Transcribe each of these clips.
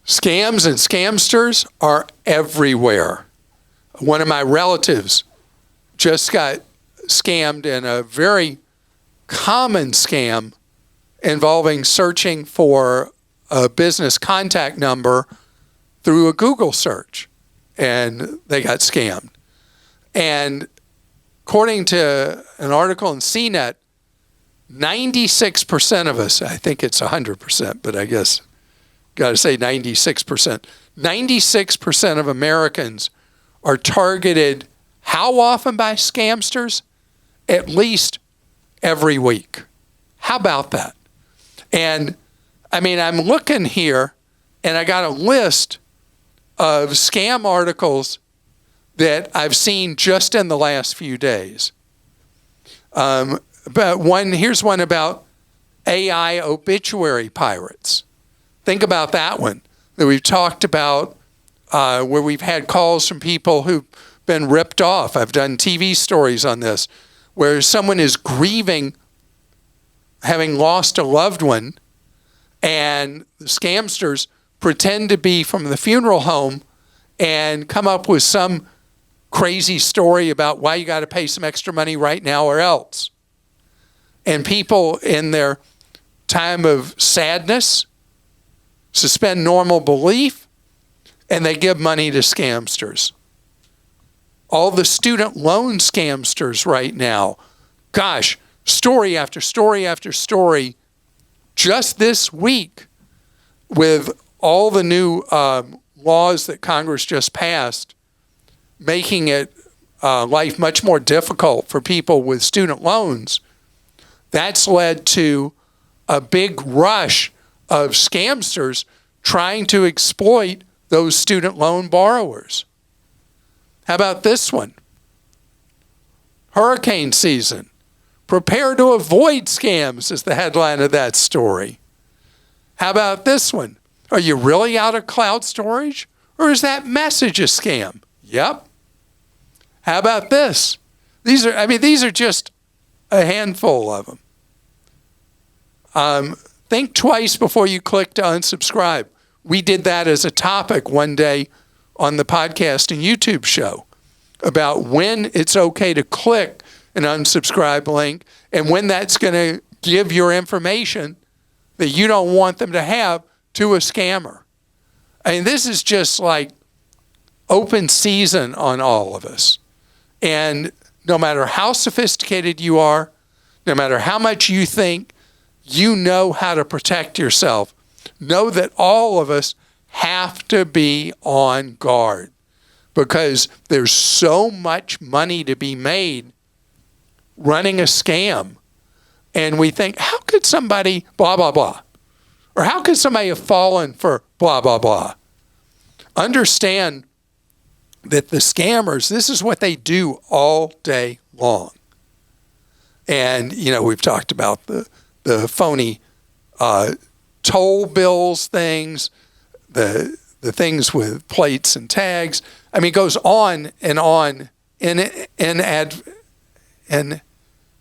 Scams and scamsters are everywhere. One of my relatives just got scammed in a very common scam involving searching for a business contact number through a Google search, and they got scammed. And according to an article in CNET, 96% of us, I think it's 100%, but I guess got to say 96%. 96% of Americans are targeted how often by scamsters? At least every week. How about that? And I mean, I'm looking here and I got a list of scam articles that I've seen just in the last few days. But here's one about AI obituary pirates. Think about that one that we've talked about, where we've had calls from people who've been ripped off. I've done TV stories on this, where someone is grieving having lost a loved one, and the scamsters pretend to be from the funeral home and come up with some crazy story about why you got to pay some extra money right now or else. And people in their time of sadness suspend normal belief, and they give money to scamsters. All the student loan scamsters right now, gosh, story after story after story, just this week with all the new laws that Congress just passed, making it life much more difficult for people with student loans. That's led to a big rush of scamsters trying to exploit those student loan borrowers. How about this one? Hurricane season. Prepare to avoid scams is the headline of that story. How about this one? Are you really out of cloud storage? Or is that message a scam? Yep. How about this? These are just a handful of them. Think twice before you click to unsubscribe. We did that as a topic one day on the podcast and YouTube show about when it's okay to click an unsubscribe link and when that's going to give your information that you don't want them to have to a scammer. I mean, this is just like open season on all of us. And no matter how sophisticated you are, no matter how much you think you know how to protect yourself, know that all of us have to be on guard because there's so much money to be made running a scam. And we think, how could somebody blah, blah, blah? Or how could somebody have fallen for blah, blah, blah? Understand that the scammers, this is what they do all day long. And, we've talked about the phony toll bills things, the things with plates and tags. I mean, it goes on and on. And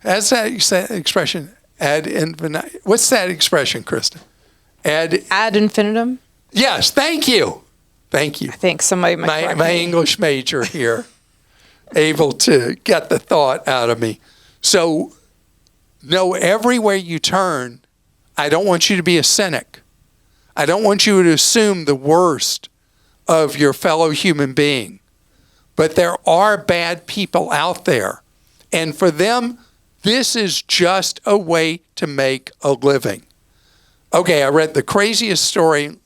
as that expression, ad infinitum. What's that expression, Krista? Ad infinitum? Yes, thank you. Thank you. I think somebody might correct my me. English major here, able to get the thought out of me. So, know everywhere you turn, I don't want you to be a cynic. I don't want you to assume the worst of your fellow human being. But there are bad people out there. And for them, this is just a way to make a living. Okay, I read the craziest story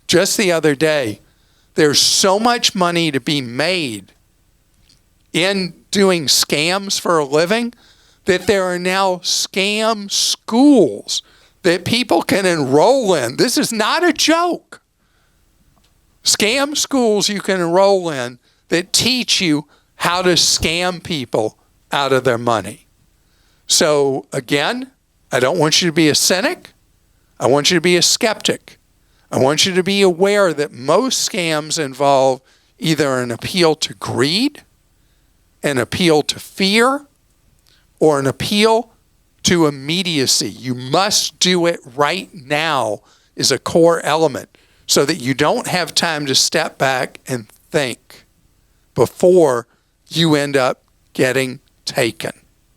just the other day. There's so much money to be made in doing scams for a living that there are now scam schools that people can enroll in. This is not a joke. Scam schools you can enroll in that teach you how to scam people out of their money. So again, I don't want you to be a cynic. I want you to be a skeptic. I want you to be aware that most scams involve either an appeal to greed, an appeal to fear, or an appeal to immediacy. You must do it right now is a core element. so that you don't have time to step back and think before you end up getting taken.